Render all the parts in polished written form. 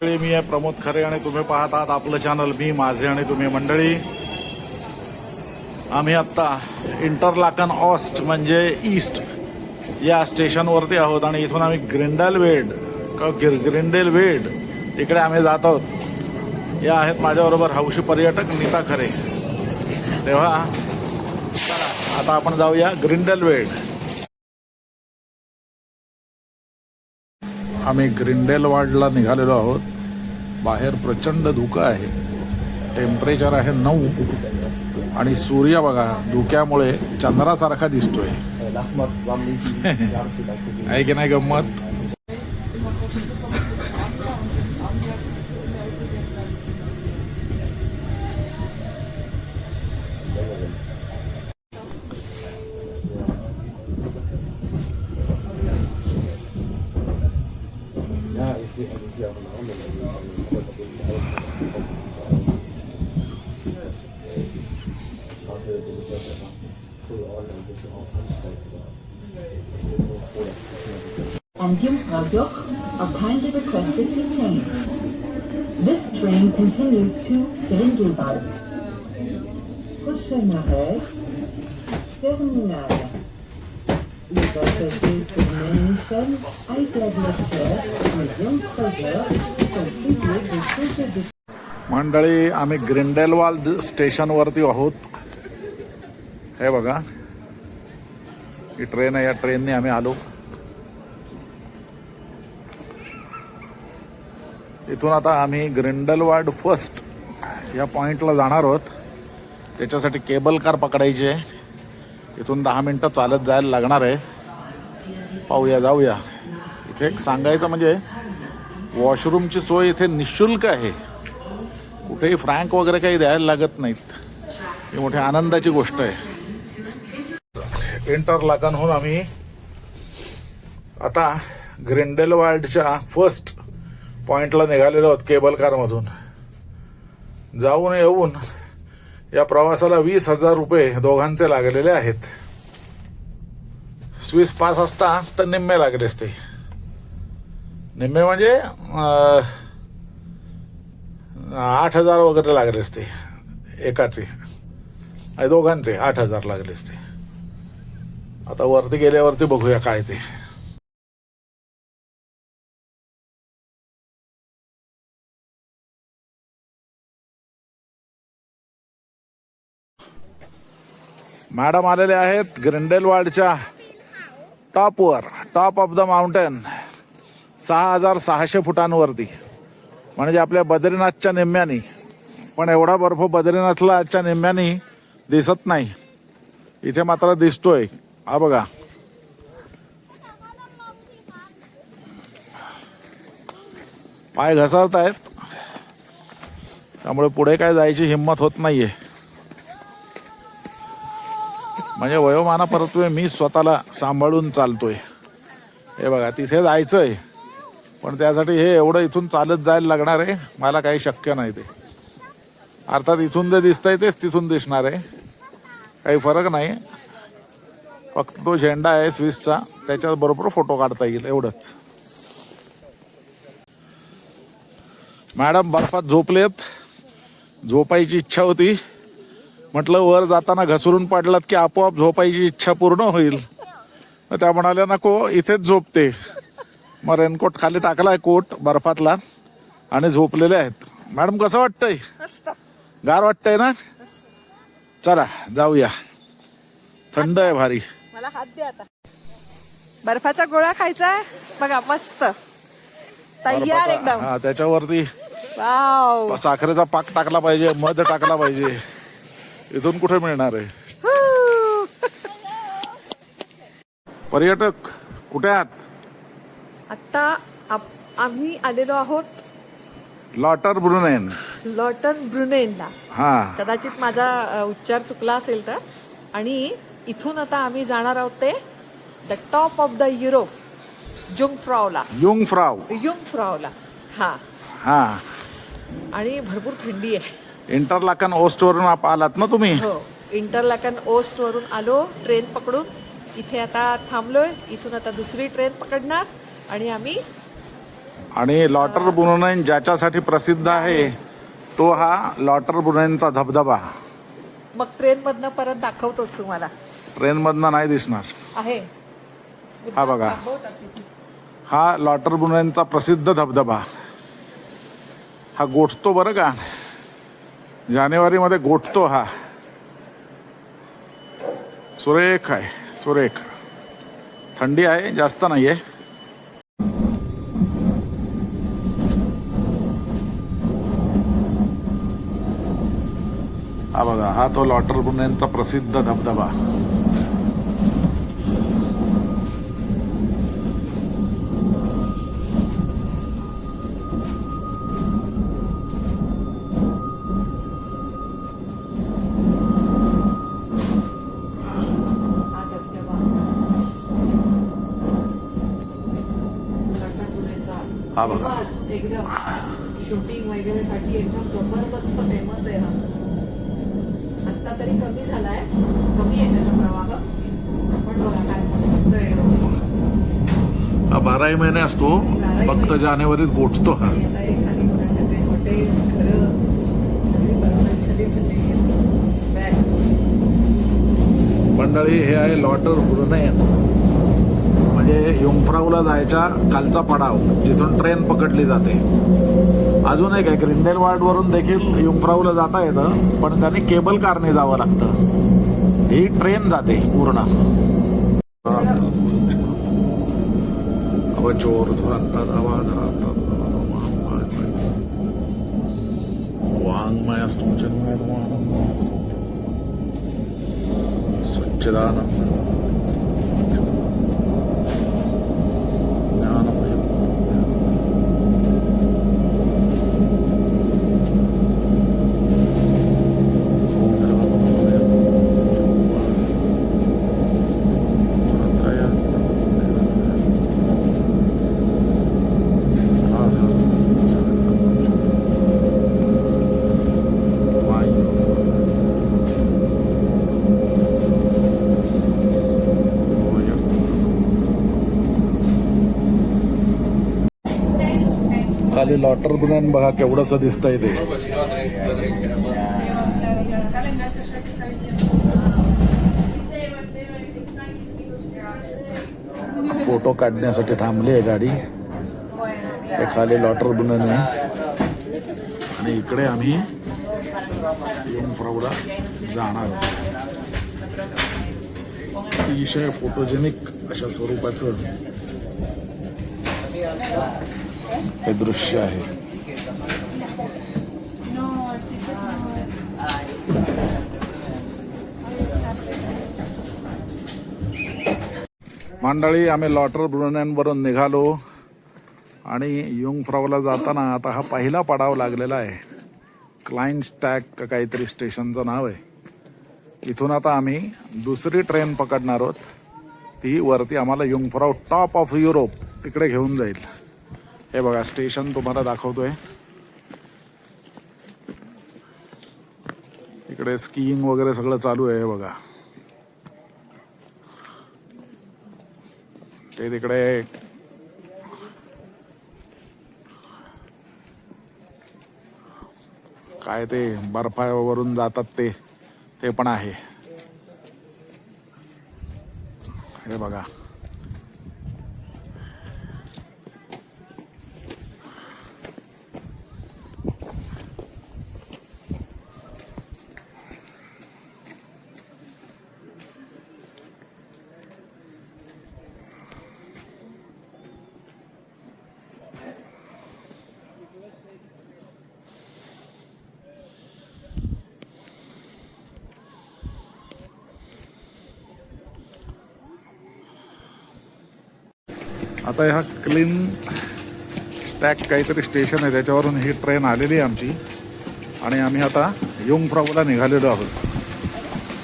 मी आहे प्रमोद खरे आणि तुम्ही पाहत आहात आपलं चॅनल मी माझे आणि तुम्ही मंडळी. आम्ही आत्ता इंटरलाकन ऑस्ट म्हणजे ईस्ट या स्टेशनवरती आहोत आणि इथून आम्ही ग्रिंडेलवेल्ड इकडे आम्ही जात आहोत. या आहेत माझ्याबरोबर हौशी पर्यटक नीता खरे. तेव्हा आता आपण जाऊया ग्रिंडेलवेल्ड. आम्ही ग्रिंडेलवाल्डला निघालेलो आहोत. बाहेर प्रचंड धुकं आहे. टेम्परेचर आहे 9 आणि सूर्य बघा धुक्यामुळे चंद्रासारखा दिसतोय. आहे की नाही गंमत. And Frau Joch are kindly requested to change. This train continues to Grindelwald. Prochain arrêt, Terminal. Überfläche Menschen, Eitergletscher und Jungfrösche verfügen die Fische des मंडळी आम्ही ग्रिंडेलवाल्ड स्टेशनवरती आहोत. हे बघा ही ट्रेन आहे. या ट्रेनने आम्ही आलो. इथून आता आम्ही ग्रिंडेलवाल्ड फर्स्ट या पॉइंटला जाणार आहोत. त्याच्यासाठी केबल कार पकडायची आहे. इथून 10 मिनटं चालत जायला लागणार आहे. पाहूया जाऊया. इथे एक सांगायचं म्हणजे वॉशरूमची सोय इथे निशुल्क आहे. कुठेही फ्रँक वगैरे काही द्यायला लागत नाहीत. ही मोठी आनंदाची गोष्ट आहे. इंटरलाकनहून आम्ही आता ग्रिंडेलवाल्डच्या फर्स्ट पॉइंटला निघालेलो आहोत. केबल कारमधून जाऊन येऊन या प्रवासाला 20,000 रुपये दोघांचे लागलेले आहेत. स्विस पास असता तर निम्मे लागले असते. निम्मे म्हणजे 8,000 वगैरे लागले असते एकाचे. आणि दोघांचे 8,000 लागले असते. आता वरती गेल्यावरती बघूया काय ते. मॅडम आलेले आहेत ग्रिंडेलवाल्डच्या टॉपवर. टॉप ऑफ द माउंटेन 6,600 फुटांवरती म्हणजे आपल्या बद्रीनाथच्या निम्म्यानी. पण एवढा बर्फ बद्रीनाथच्या निम्म्यानी दिसत नाही. इथे मात्र दिसतोय. हा बघा पाय घसरत आहेत. त्यामुळे पुढे काय जायची हिंमत होत नाहीये. म्हणजे वयोमानापरत्वे मी स्वतःला सांभाळून चालतोय. हे बघा तिथे जायचंय पण त्यासाठी हे एवढं इथून चालत जायला लागणार आहे. मला काही शक्य नाही ते. अर्थात इथून जे दिसतंय तेच तिथून दिसणार आहे. काही फरक नाही. फक्त तो झेंडा आहे स्विसचा त्याच्यात बरोबर फोटो काढता येईल एवढंच. मॅडम बर्फात झोपलेत. झोपायची इच्छा होती. म्हटलं वर जाताना घसरून पडलात की आपोआप झोपायची इच्छा पूर्ण होईल. त्या म्हणाल्या नको इथेच झोपते. मग रेनकोट खाली टाकलाय कोट बर्फातला आणि झोपलेले आहेत. मॅडम कसं वाटतंय. गार वाटतंय ना. चला जाऊया. थंड आहे भारी. मला हात दे आता. बर्फाचा गोळा खायचा बघा मस्त तयार एकदम. हा त्याच्यावरती वाव साखरेचा पाक टाकला पाहिजे. मध टाकला पाहिजे. इथून कुठे मिळणार आहे. पर्यटक कुठे आहात. आता आम्ही आलेलो आहोत लॉटरब्रुनेनला. हा कदाचित माझा उच्चार चुकला असेल तर. आणि इथून आता आम्ही जाणार आहोत ते the top of the Europe जुंगफ्रावला. हा हा आणि भरपूर थंडी आहे. इंटरलाकन ओस्ट वरून आलात ना तुम्ही. हो इंटरलाकन ओस्ट वरून आलो ट्रेन पकडून. इथे आता थांबलोय. इथून आता दुसरी ट्रेन पकडणार आणि आम्ही आणि लॉटर ब्रुनेन ज्याच्यासाठी प्रसिद्ध आहे तो हा लॉटर ब्रुनेनचा धबधबा. मग ट्रेनमधनं परत दाखवतोस तुम्हाला. ट्रेनमधनं नाही दिसणार. आहे हा बघा. थांबवतात तिथे. हा लॉटर ब्रुनेनचा प्रसिद्ध धबधबा. हा गोठतो बरं का, जानेवारीमध्ये गोठतो हा. सुरेख आहे, सुरेख. थंडी आहे, जास्त नाही आहे. हा बघा, हा तो लॉटर ब्रुनेनचा प्रसिद्ध धबधबा. हा धबधबा लंडनपुण्याचा हा बघा. फेमस एकदम शूटिंग वगैरे साठी एकदम जबरदस्त फेमस आहे हा. आता तरी कमी झालाय, कमी आहे त्याचा प्रवाह, पण बघा काय मस्त आहे. हा 12 महिने असतो, फक्त जानेवारीत गोठतो हा. आणि आता हे खाली बघा सगळे हॉटेल्स, घरं सगळी बरोबर झाली. बेस्ट. मंडळी, हे आहे लॉटर ब्रुनेन, म्हणजे युंगफ्राऊला जायच्या खालचा पडाव, जिथून ट्रेन पकडली जाते. अजून एक आहे, ग्रिंडेलवाल्ड वरून देखील युंगफ्राऊला जाता येतं, पण त्यांनी केबल कारने जावं लागतं. ही ट्रेन जाते पूर्ण. चोर वाङ्मय असतो, आनंदमय असतो, सच्चिदानंद ज्ञानमय. खाली लॉटर ब्रुनेन बघा केवढंसं दिसतंय ते. फोटो काढण्यासाठी थांबली आहे गाडी. हे खाली लॉटर ब्रुनेन आहे आणि इकडे आम्ही युंगफ्राऊला जाणार आहोत. अतिशय फोटोजेनिक अशा स्वरूपाचं हे दृश्य आहे. मंडळी, आम्ही लॉटर ब्रुनेन वरून निघालो आणि युंगफ्राऊला जाताना आता हा पहिला पडाव लागलेला आहे. क्लाइनस्टॅग का काहीतरी स्टेशनचं नाव आहे. इथून आता आम्ही दुसरी ट्रेन पकडणार आहोत. ती वरती आम्हाला युंगफ्राऊ टॉप ऑफ युरोप तिकडे घेऊन जाईल. हे बघा, स्टेशन तुम्हाला दाखवतोय. इकडे स्कीइंग वगैरे सगळं चालू आहे. हे बघा, ते तिकडे काय ते बर्फावरून जातात ते पण आहे. हे बघा, आता ह्या क्लीन स्टॅग काहीतरी स्टेशन आहे, त्याच्यावरून ही ट्रेन आलेली आहे आमची आणि आम्ही आता युंगफ्राऊला निघालेलो आहोत.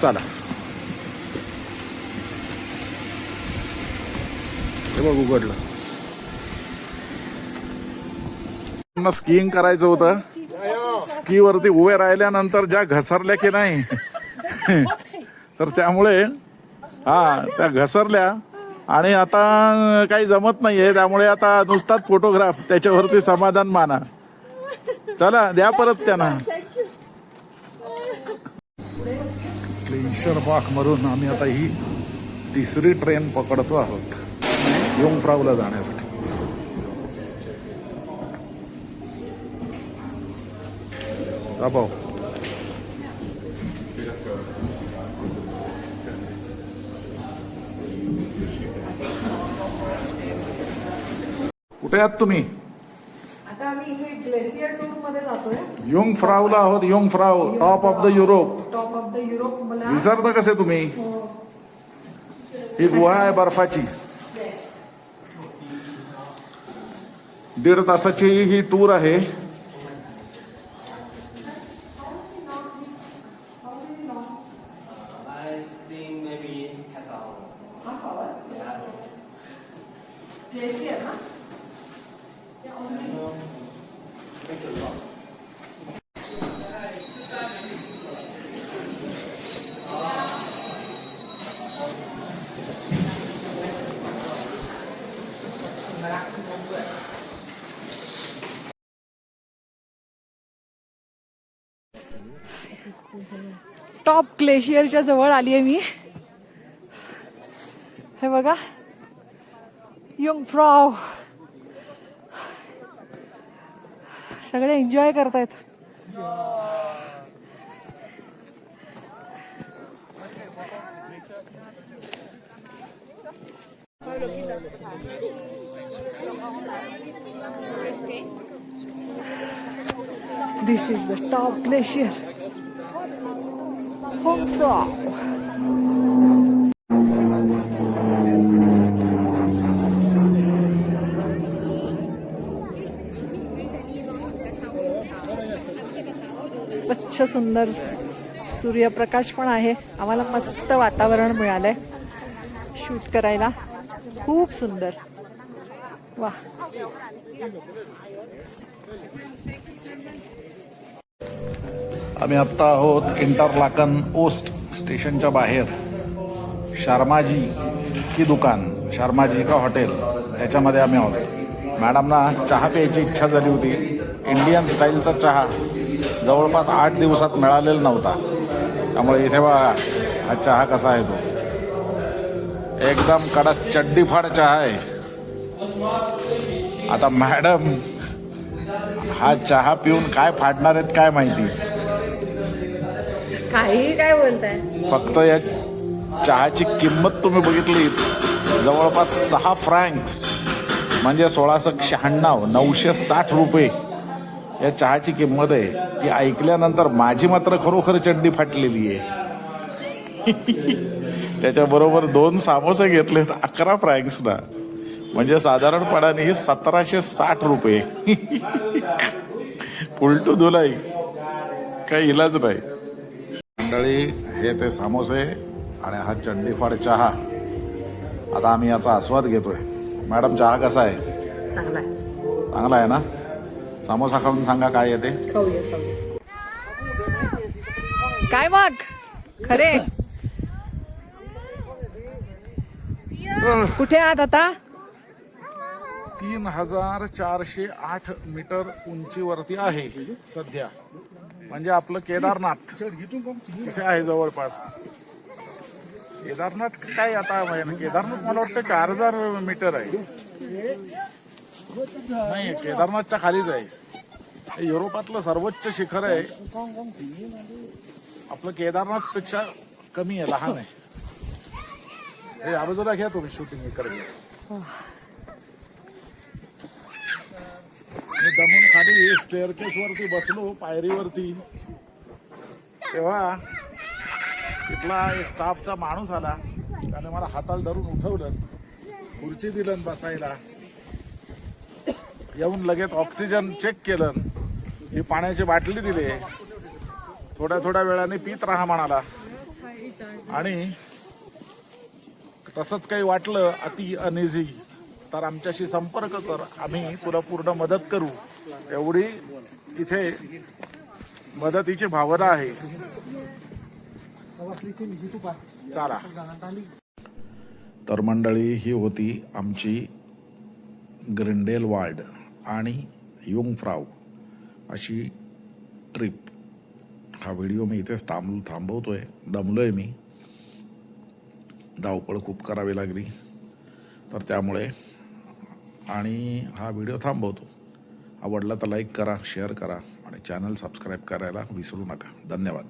चला, हे बघ उघडलं. स्कीइंग करायचं होतं. स्कीवरती उभे राहिल्यानंतर ज्या घसरल्या की नाही तर त्यामुळे त्या घसरल्या आणि आता काही जमत नाहीये, त्यामुळे आता नुसताच फोटोग्राफ, त्याच्यावरती समाधान माना. चला द्या परत त्यांना. ग्लेशियर बाग मधून आम्ही आता ही तिसरी ट्रेन पकडतो आहोत युंगफ्राऊला जाण्यासाठी. भाऊ कुठे आहात तुम्ही? आता आम्ही इथे ग्लेशियर टूर मध्ये जातोय. युंगफ्राऊला आहोत. Jungfrau, top of the Europe. Top of the Europe. मला विसरता कसे तुम्ही? ही गुहा आहे बर्फाची. 1.5 तासाची ही टूर आहे. ग्लेशियर ना. टॉप ग्लेशियरच्या जवळ आली आहे मी. हे बघा युंगफ्राऊ. सगळे एन्जॉय करतायत. दिस इज द टॉप ग्लेशियर युंगफ्राऊ. स्वच्छ सुंदर सूर्यप्रकाश पण आहे. आम्हाला मस्त वातावरण मिळालंय शूट करायला. खूप सुंदर. वा. आम्ही आत्ता आहोत इंटरलाकन ओस्ट स्टेशनच्या बाहेर. शर्माजी की दुकान, शर्माजी का हॉटेल, त्याच्यामध्ये आम्ही आहोत. मॅडमना चहा प्यायची इच्छा झाली होती. इंडियन स्टाईलचा चहा जवळपास 8 दिवसात मिळालेला नव्हता. त्यामुळे इथे बघा हा चहा कसा आहे तो. एकदम कडक चड्डीफाड चहा आहे. आता मॅडम हा चहा पिऊन काय फाडणार आहेत काय माहिती. काही काय बोलताय. फक्त या चहाची किंमत तुम्ही बघितली, जवळपास 6 फ्रँक्स म्हणजे 1696, 960 रुपये या चहाची किंमत आहे. ती ऐकल्यानंतर माझी मात्र खरोखर चड्डी फाटलेली आहे. त्याच्याबरोबर 2 सामोसे घेतलेत 11 फ्रँक्सना, म्हणजे साधारणपणाने 1760 रुपये. उलटू धुलाई, काही इलाज नाही. मंडळी हे ते सामोसे आणि हा चड्डीफाड चहा. आता आम्ही याचा आस्वाद घेतोय. मॅडम चहा कसा आहे? चांगला आहे. चांगला आहे ना. सामोसा खाऊन सांगा काय येते. काय मग खरे कुठे आहात आता? 3408 मीटर उंचीवरती आहे सध्या. म्हणजे आपलं केदारनाथ इथे आहे जवळपास. केदारनाथ काय आता केदारनाथ मला वाटतं 4000 मीटर आहे. नाही, केदारनाथच्या खालीच आहे. हे युरोपातलं सर्वोच्च शिखर आहे. आपलं केदारनाथ पेक्षा कमी आहे, लहान आहे. हे या बाजूला घ्या तुम्ही शूटिंग इकडे. मी दमून खाली स्टेअरकेस वरती बसलो, पायरीवरती, तेव्हा तिथला स्टाफचा माणूस आला. त्याने मला हाताला धरून उठवलं, खुर्ची दिलं बसायला, येऊन लगेच ऑक्सिजन चेक केलं, ही पाण्याची बाटली दिली, थोड्या थोड्या वेळाने पीत राहा म्हणाला. आणि तसंच काही वाटलं अति अनइझी तर आमच्याशी संपर्क कर, आम्ही तुला पूर्ण मदत करू. एवढी तिथे मदतीची भावना आहे. चला, तर मंडळी ही होती आमची ग्रिंडेलवाल्ड आणि युंगफ्राऊ अशी ट्रिप. हा व्हिडिओ मी इथेच थांबवतोय. दमलो आहे मी, धावपळ खूप करावी लागली तर त्यामुळे, आणि हा व्हिडिओ थांबवतो. आवडला तर लाईक करा, शेअर करा आणि चॅनल सबस्क्राईब करायला विसरू नका. धन्यवाद.